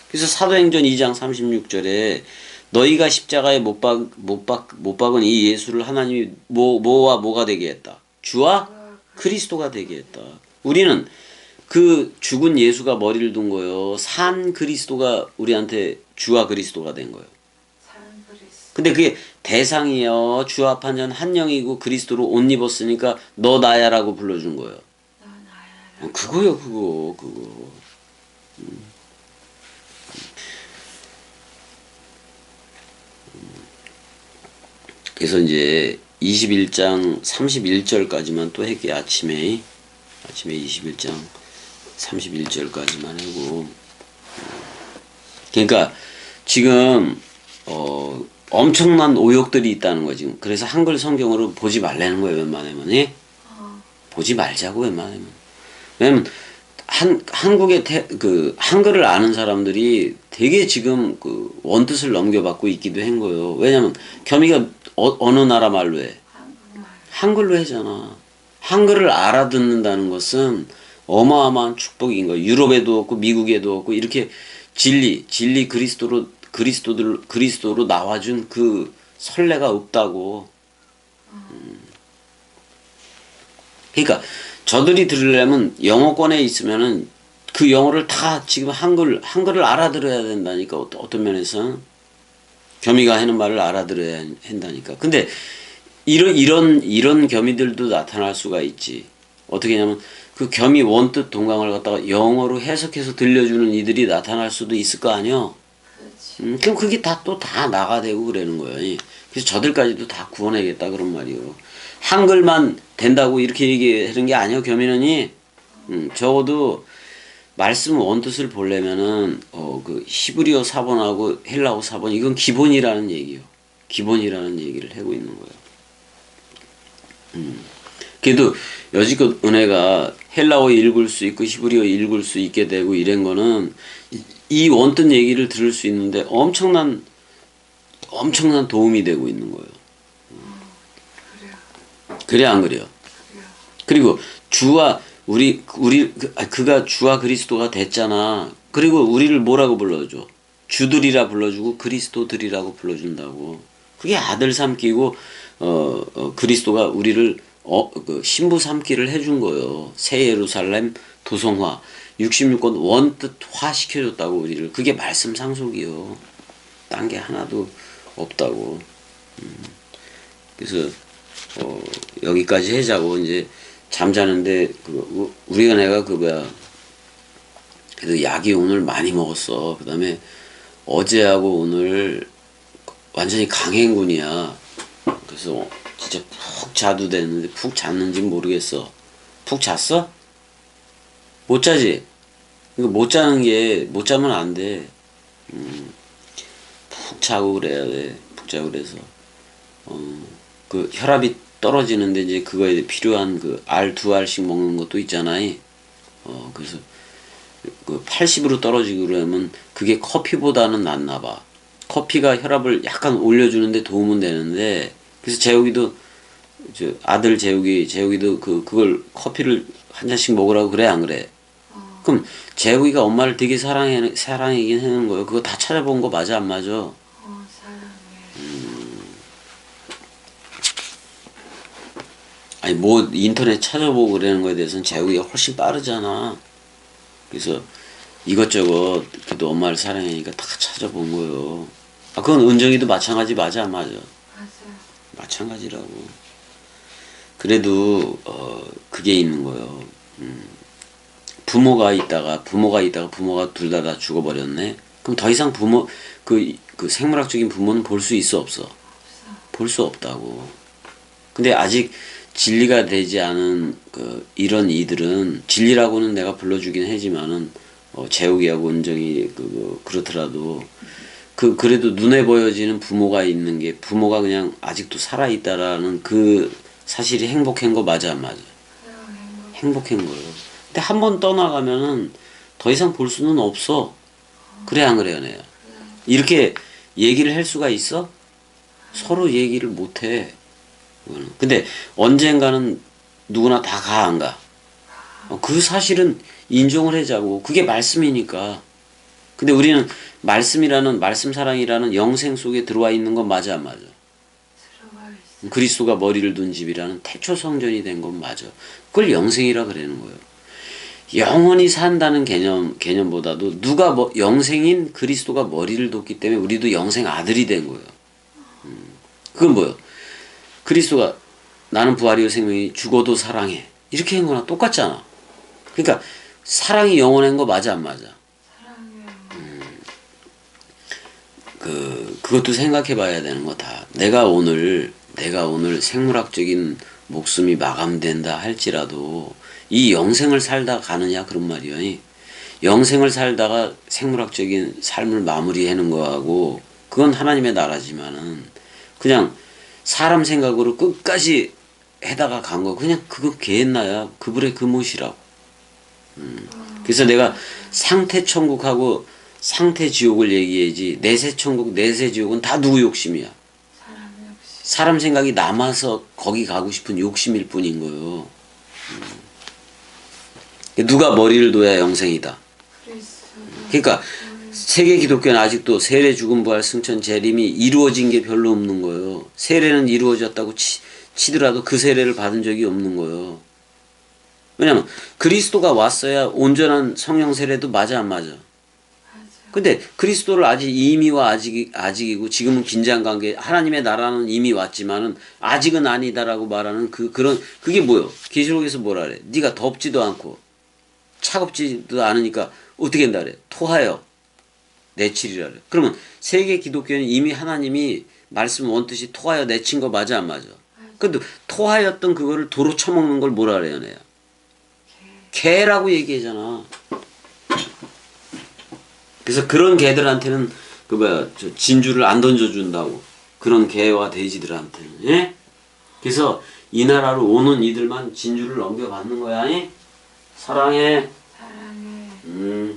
그래서 사도행전 2장 36절에 너희가 십자가에 못 박은 이 예수를 하나님이 뭐와 뭐가 되게 했다. 주와 그리스도가 되게 했다. 우리는 그 죽은 예수가 머리를 둔 거예요. 산 그리스도가 우리한테 주와 그리스도가 된 거예요. 사는 그리스도. 근데 그게 대상이요. 주 앞한 전 한 영이고 그리스도로 옷 입었으니까 너 나야라고 불러준 거예요. 너 나야. 그거요 그거. 그래서 이제 21장 31절까지만 또 할게요. 아침에 21장 31절까지만 하고. 그러니까 지금 엄청난 오역들이 있다는 거지. 그래서 한글 성경으로 보지 말라는 거예요. 웬만하면. 예? 보지 말자고 웬만하면. 왜냐면 한국의 한글을 아는 사람들이 되게 지금 그 원뜻을 넘겨받고 있기도 한 거예요. 왜냐면 겸이가 어느 나라 말로 해? 한국말. 한글로 하잖아. 한글을 알아듣는다는 것은 어마어마한 축복인 거예요. 유럽에도 없고 미국에도 없고 이렇게 진리 그리스도로 나와준 그 선례가 없다고. 그러니까 저들이 들으려면 영어권에 있으면은 그 영어를 다 지금 한글을 알아들어야 된다니까. 어떤 면에서 겸이가 하는 말을 알아들어야 한다니까. 근데 이런 겸이들도 나타날 수가 있지. 어떻게 하냐면 그 겸이 원뜻 동강을 갖다가 영어로 해석해서 들려주는 이들이 나타날 수도 있을 거 아니야. 그렇지. 그럼 그게 다 나가되고 그러는 거예요. 그래서 저들까지도 다 구원해야겠다 그런 말이요. 한글만 된다고 이렇게 얘기하는 게 아니야 겸이는이. 적어도 말씀 원뜻을 보려면은 그 히브리어 사본하고 헬라어 사본 이건 기본이라는 얘기요. 기본이라는 얘기를 하고 있는 거예요. 그래도 여지껏 은혜가 헬라어 읽을 수 있고 히브리어 읽을 수 있게 되고 이런 거는 이 원뜻 얘기를 들을 수 있는데 엄청난 도움이 되고 있는 거예요. 그래 안 그래요? 그리고 주와 그가 주와 그리스도가 됐잖아. 그리고 우리를 뭐라고 불러줘? 주들이라 불러주고 그리스도들이라고 불러준다고. 그게 아들 삼기고 그리스도가 우리를 그 신부 삼기를 해준 거예요. 새 예루살렘 도성화 66권 원뜻화 시켜줬다고 우리를. 그게 말씀 상속이요. 딴 게 하나도 없다고. 그래서 여기까지 하자고. 이제 잠자는데 우리가 내가 그래도 약이 오늘 많이 먹었어. 그 다음에 어제하고 오늘 완전히 강행군이야. 그래서 진짜 푹 자도 되는데 푹 잤는지 모르겠어. 푹 잤어? 못 자지? 이거 못 자면 안 돼. 푹 자고 그래야 돼. 푹 자고 그래서 그 혈압이 떨어지는데 이제 그거에 필요한 그 알 2알씩 먹는 것도 있잖아요. 그래서 그 80으로 떨어지고 그러면 그게 커피보다는 낫나 봐. 커피가 혈압을 약간 올려주는데 도움은 되는데. 그래서 재욱이도 아들 재욱이도 그걸 커피를 한 잔씩 먹으라고 그래 안 그래? 그럼 재욱이가 엄마를 되게 사랑하긴 하는 거예요. 그거 다 찾아본 거 맞아 안 맞아? 사랑해. 아니 뭐 인터넷 찾아보고 그러는 거에 대해서는 재욱이가 훨씬 빠르잖아. 그래서 이것저것 그래도 엄마를 사랑하니까 다 찾아본 거예요. 아, 그건 은정이도 마찬가지 맞아, 안 맞아? 맞아요. 마찬가지라고. 그래도 그게 있는 거예요. 부모가 있다가 부모가 둘 다 죽어버렸네. 그럼 더 이상 부모 그 생물학적인 부모는 볼 수 있어 없어? 없어. 볼 수 없다고. 근데 아직 진리가 되지 않은 이런 이들은 진리라고는 내가 불러주긴 하지만은 재욱이하고 은정이 그렇더라도 그래도 눈에 보여지는 부모가 있는 게 부모가 그냥 아직도 살아 있다라는 그 사실이 행복한 거 맞아 안 맞아? 그래요, 행복. 행복한 거예요. 근데 한 번 떠나가면은 더 이상 볼 수는 없어. 그래 안 그래요, 내가? 이렇게 얘기를 할 수가 있어? 서로 얘기를 못 해. 근데 언젠가는 누구나 다 가 안 가? 그 사실은 인정을 하자고. 그게 말씀이니까. 근데 우리는 말씀 사랑이라는 영생 속에 들어와 있는 건 맞아 안 맞아? 들어가 있어. 그리스도가 머리를 둔 집이라는 태초 성전이 된 건 맞아. 그걸 영생이라 그러는 거예요. 영원히 산다는 개념보다도 영생인 그리스도가 머리를 뒀기 때문에 우리도 영생 아들이 된 거예요. 그건 뭐예요? 그리스도가 나는 부활이요 생명이 죽어도 사랑해. 이렇게 한 거나 똑같잖아. 그러니까 사랑이 영원한 거 맞아 안 맞아? 사랑해요. 그것도 생각해 봐야 되는 거다. 내가 오늘 생물학적인 목숨이 마감된다 할지라도 이 영생을 살다 가느냐 그런 말이야. 영생을 살다가 생물학적인 삶을 마무리하는 거하고 그건 하나님의 나라지만은 그냥 사람 생각으로 끝까지 해다가 간 거 그냥 그거 개했나야 그불의 그못이라고. 그래서 내가 상태 천국하고 상태 지옥을 얘기해야지 내세 천국 내세 지옥은 다 누구 욕심이야. 사람 역시. 사람 생각이 남아서 거기 가고 싶은 욕심일 뿐인 거예요. 누가 머리를 둬야 영생이다. 그리스도가 그러니까 세계 기독교는 아직도 세례 죽음 부활 승천 재림이 이루어진 게 별로 없는 거예요. 세례는 이루어졌다고 치더라도 그 세례를 받은 적이 없는 거예요. 왜냐면 그리스도가 왔어야 온전한 성령 세례도 맞아 안 맞아? 맞아. 근데 그리스도를 아직 이미와 아직이고 지금은 긴장관계 하나님의 나라는 이미 왔지만은 아직은 아니다라고 말하는 그게 뭐요? 계시록에서 뭐라 그래? 네가 덥지도 않고 차갑지도 않으니까 어떻게 한다 그래? 토하여 내치리라 그래. 그러면 세계 기독교는 이미 하나님이 말씀 원뜻이 토하여 내친 거 맞아 안 맞아? 근데 토하였던 그거를 도로 쳐먹는 걸 뭐라 그래요, 내가? 개라고 얘기하잖아. 그래서 그런 개들한테는 저 진주를 안 던져준다고. 그런 개와 돼지들한테는. 예? 그래서 이 나라로 오는 이들만 진주를 넘겨받는 거야. 아니? 사랑해. 사랑해.